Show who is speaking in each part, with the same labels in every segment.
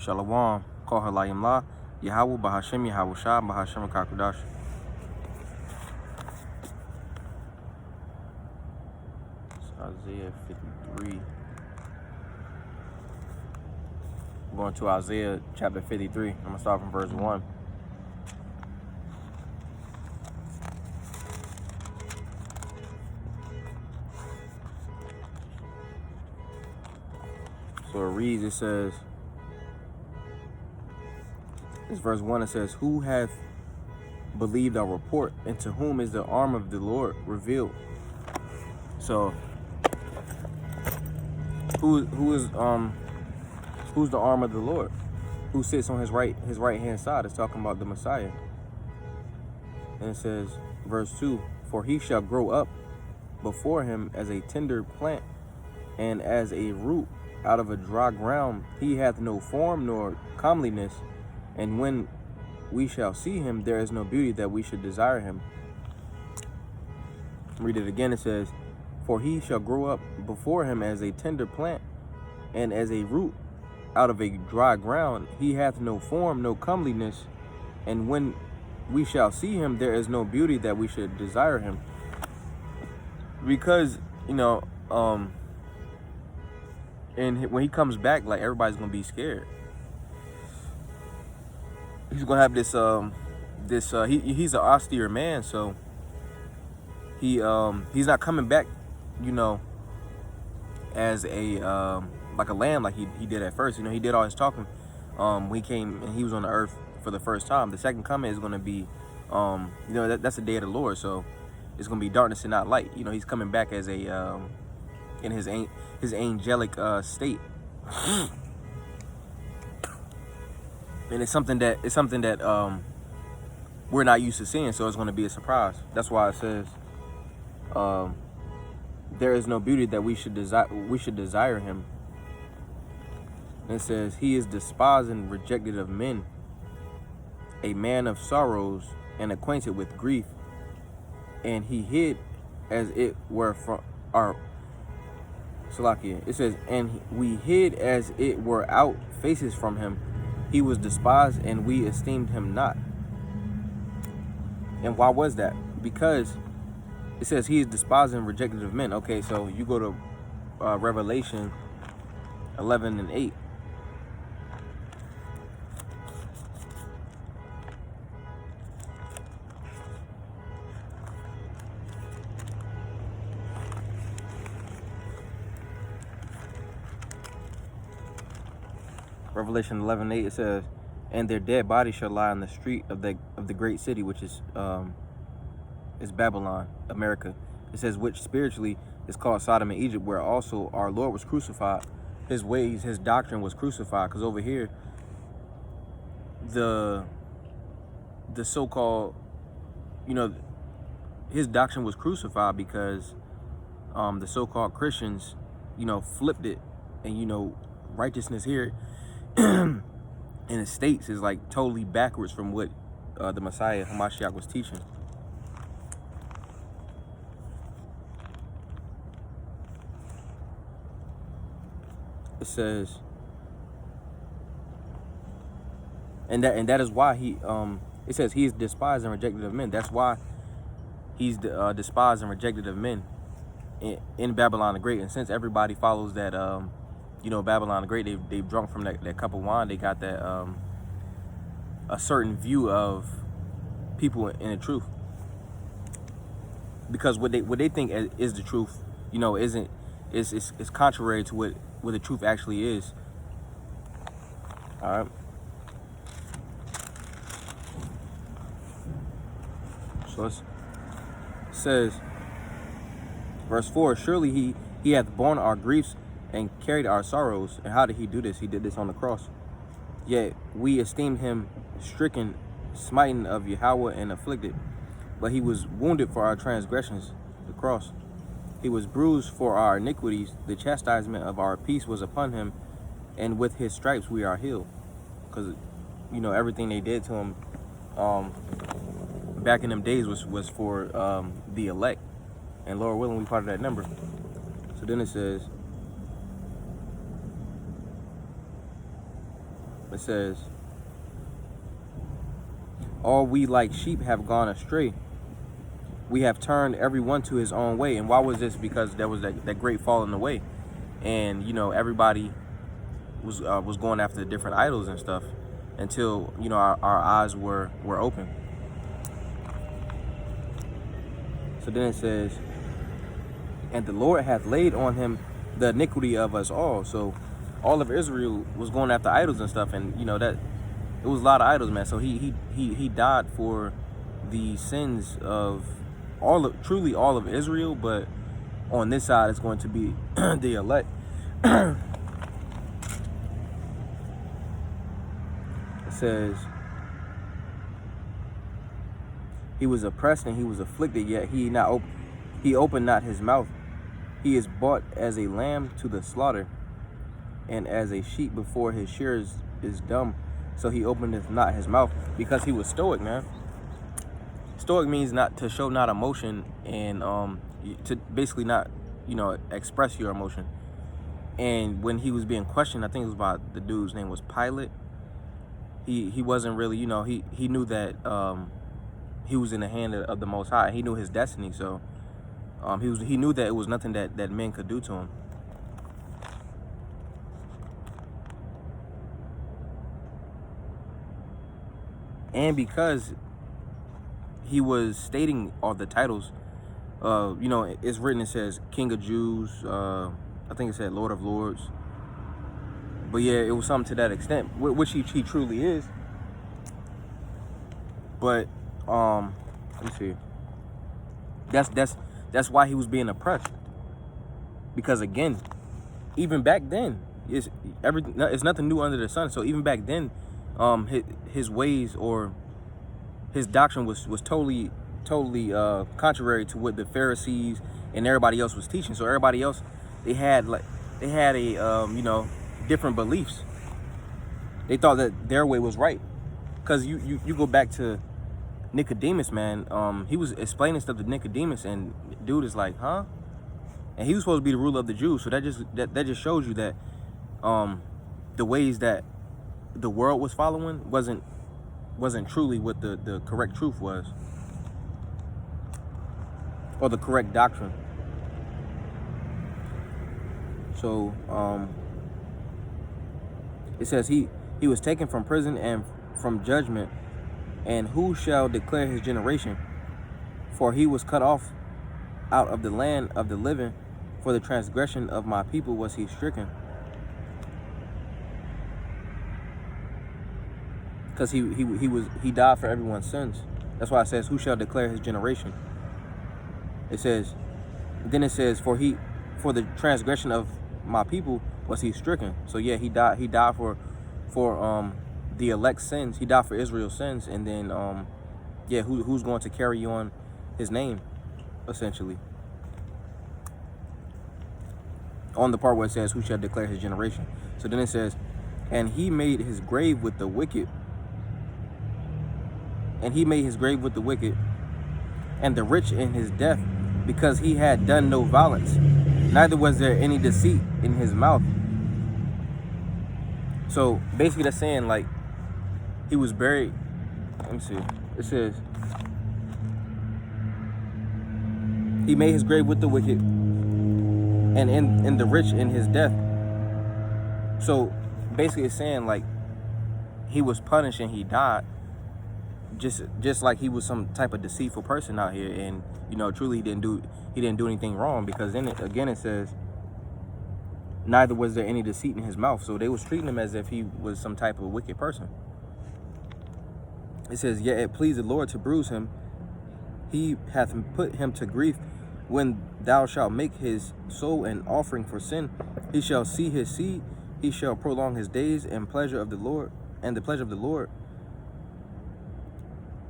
Speaker 1: Shalom, call her Layim La, Yahweh, Bahashem, Yahweh Shah, Bahashem, Kakudash. It's Isaiah 53. I'm going to Isaiah chapter 53. I'm going to start from verse 1. So it reads, it says, this verse 1, it says, who hath believed our report, and to whom is the arm of the Lord revealed? So who's the arm of the Lord? Who sits on his right hand side? It's talking about the Messiah. And it says, verse 2, for he shall grow up before him as a tender plant, and as a root out of a dry ground. He hath no form nor comeliness, and when we shall see him, there is no beauty that we should desire him. Read it again. It says, for he shall grow up before him as a tender plant, and as a root out of a dry ground. He hath no form, no comeliness, and when we shall see him, there is no beauty that we should desire him. Because, you know, and when he comes back, like, everybody's gonna be scared. He's gonna have this he's an austere man, so he's not coming back, you know, as a like a lamb like he did at first. You know, he did all his talking when he came and he was on the earth for the first time. The second coming is gonna be you know, that's the day of the Lord, so it's gonna be darkness and not light. You know, he's coming back as a in his angelic state. And it's something that we're not used to seeing, so it's going to be a surprise. That's why it says there is no beauty that we should desire him. And it says he is despised and rejected of men, a man of sorrows and acquainted with grief, and he hid as it were from our Salakia. It says, and we hid as it were out faces from him. He was despised, and we esteemed him not. And why was that? Because it says he is despised and rejected of men. Okay, so you go to Revelation 11 and 8. Revelation 11:8, it says, and their dead bodies shall lie on the street of the great city, which is Babylon, America. It says, which spiritually is called Sodom and Egypt, where also our Lord was crucified. His ways, his doctrine was crucified. Because over here, the so-called, you know, his doctrine was crucified because the so-called Christians, you know, flipped it, and, you know, righteousness here in the States is like totally backwards from what the Messiah Hamashiach was teaching. It says, and that is why he it says he is despised and rejected of men. That's why he's despised and rejected of men in Babylon the Great. And since everybody follows that you know, Babylon the Great, they've drunk from that cup of wine. They got that a certain view of people in the truth, because what they think is the truth, you know, is contrary to what the truth actually is. All right. So it says, verse 4, surely he hath borne our griefs and carried our sorrows. And how did he do this? He did this on the cross. Yet we esteemed him stricken, smitten of Yahweh, and afflicted. But he was wounded for our transgressions, the cross. He was bruised for our iniquities. The chastisement of our peace was upon him, and with his stripes we are healed. Because, you know, everything they did to him back in them days was for the elect. And Lord willing, we part of that number. So then it says, It says, all we like sheep have gone astray. We have turned everyone to his own way. And why was this? Because there was that great falling away. And, you know, everybody was going after different idols and stuff until, you know, our eyes were open. So then it says, and the Lord hath laid on him the iniquity of us all. So all of Israel was going after idols and stuff, and you know that it was a lot of idols, man. So he died for the sins of truly all of Israel, but on this side it's going to be the elect. It says, he was oppressed and he was afflicted, yet he opened not his mouth. He is brought as a lamb to the slaughter, and as a sheep before his shearers is dumb, so he openeth not his mouth. Because he was stoic, man. Stoic means not to show not emotion, and to basically not, you know, express your emotion. And when he was being questioned, I think it was by the dude's name was Pilate. He wasn't really, you know, he knew that he was in the hand of the Most High. He knew his destiny, so he knew that it was nothing that men could do to him. And because he was stating all the titles, you know, it's written, it says King of Jews, I think it said Lord of Lords. But yeah, it was something to that extent, which he truly is. But let me see. That's why he was being oppressed. Because again, even back then, it's nothing new under the sun. So even back then, his ways or his doctrine was totally contrary to what the Pharisees and everybody else was teaching. So everybody else, they had a you know, different beliefs. They thought that their way was right. Because you go back to Nicodemus, man. He was explaining stuff to Nicodemus, and dude is like, huh? And he was supposed to be the ruler of the Jews. So that just shows you that the ways that the world was following wasn't truly what the correct truth was, or the correct doctrine. So it says he was taken from prison and from judgment, and who shall declare his generation? For he was cut off out of the land of the living. For the transgression of my people was he stricken. Because he died for everyone's sins. That's why it says, who shall declare his generation? It says, then it says, for the transgression of my people was he stricken. So yeah, he died for the elect's sins. He died for Israel's sins. And then yeah, who's going to carry on his name, essentially? On the part where it says, who shall declare his generation? So then it says, and he made his grave with the wicked. And he made his grave with the wicked, and the rich in his death, because he had done no violence, neither was there any deceit in his mouth. So basically that's saying, like, he was buried. Let me see. It says, he made his grave with the wicked, and in the rich in his death. So basically it's saying, like, he was punished and he died, just like he was some type of deceitful person out here. And you know, truly he didn't do anything wrong, because then it says, neither was there any deceit in his mouth. So they was treating him as if he was some type of wicked person. It says, yet it pleased the Lord to bruise him. He hath put him to grief. When thou shalt make his soul an offering for sin, he shall see his seed. He shall prolong his days, and pleasure of the Lord, and the pleasure of the Lord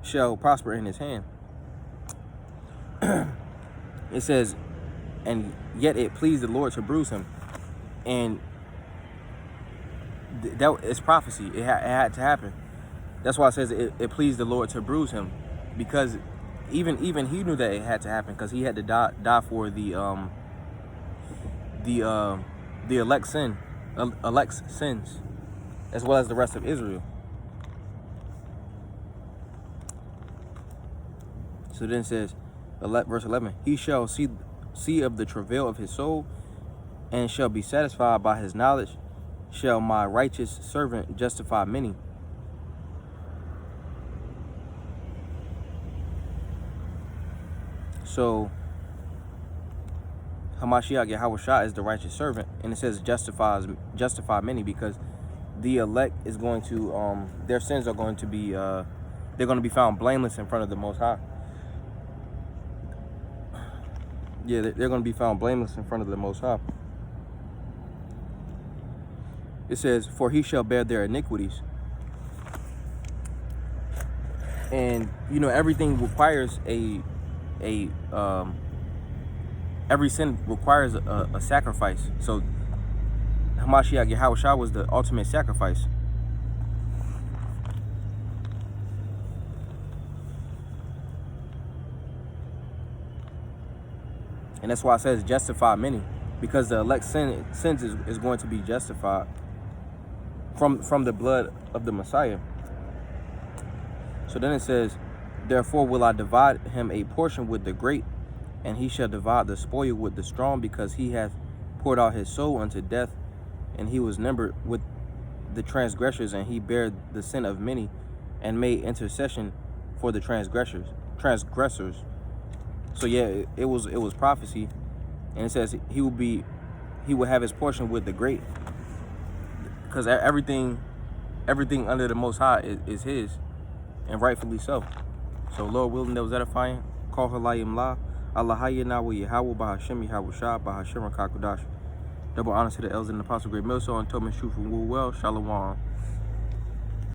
Speaker 1: shall prosper in his hand. It says, and yet it pleased the Lord to bruise him. And that it's prophecy. It had to happen. That's why it says it pleased the Lord to bruise him, because even he knew that it had to happen, because he had to die for the elect's sins. as well as the rest of Israel. So then it says, verse 11, he shall see of the travail of his soul, and shall be satisfied by his knowledge. Shall my righteous servant justify many? So Hamashiach Yahushua is the righteous servant, and it says justify many, because the elect is going to their sins are going to be they're going to be found blameless in front of the Most High. Yeah, they're going to be found blameless in front of the Most High. It says, for he shall bear their iniquities. And you know, everything requires every sin requires a sacrifice. So Hamashiach Yahushua was the ultimate sacrifice. And that's why it says justify many, because the elect sins is going to be justified from the blood of the Messiah. So then it says, therefore will I divide him a portion with the great, and he shall divide the spoil with the strong, because he hath poured out his soul unto death, and he was numbered with the transgressors, and he bare the sin of many, and made intercession for the transgressors. So yeah, it was prophecy, and it says he will have his portion with the great, because everything under the Most High is his, and rightfully so. So Lord willing, that was edifying. Call halayim la Allahayya na wa Yahweh Bahashem Yahushua Bahashem Kakudash. Double honor to the elders and the apostle Great Millstone and Thomas Shu from Wool Well. Shalom.